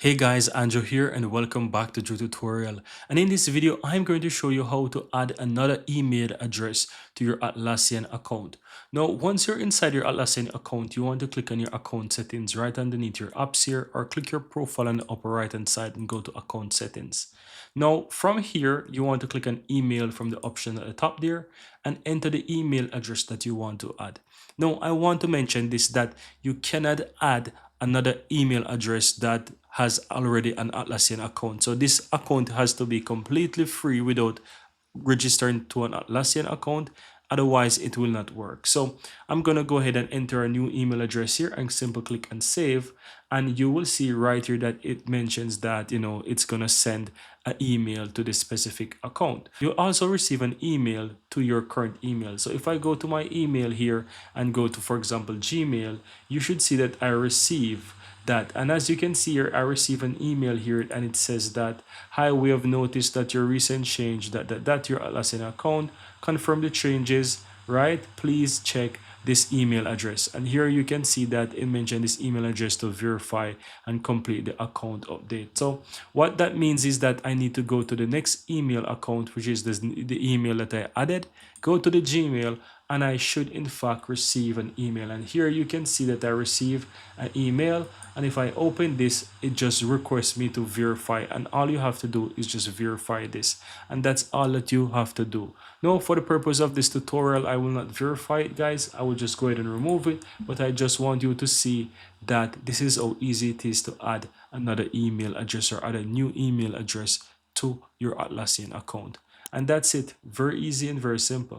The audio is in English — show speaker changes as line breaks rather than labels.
Hey guys, Andrew here and welcome back to Drew Tutorial. And in this video, I'm going to show you how to add another email address to your Atlassian account. Now, once you're inside your Atlassian account, you want to click on your account settings right underneath your apps here, or click your profile on the upper right hand side and go to account settings. Now, from here, you want to click on email from the option at the top there and enter the email address that you want to add. Now, I want to mention this that you cannot add another email address that has already an Atlassian account. So this account has to be completely free without registering to an Atlassian account. Otherwise, it will not work. So I'm going to go ahead and enter a new email address here and simply click and save. And you will see right here that it mentions that, it's going to send an email to this specific account. You also receive an email to your current email. So if I go to my email here and go to, for example, Gmail, you should see that I receive that. And as you can see here, I receive an email here and it says that, hi, we have noticed that your recent change that your Atlassian account, confirm the changes, right? Please check this email address. And here you can see that it mentioned this email address to verify and complete the account update. So what that means is that I need to go to the next email account, which is the email that I added, go to the Gmail, and I should in fact receive an email. And here you can see that I receive an email, and if I open this, it just requests me to verify, and all you have to do is just verify this, and that's all that you have to do. Now, for the purpose of this tutorial, I will not verify it, guys. I will just go ahead and remove it, but I just want you to see that this is how easy it is to add another email address or add a new email address to your Atlassian account. And that's it. Very easy and very simple.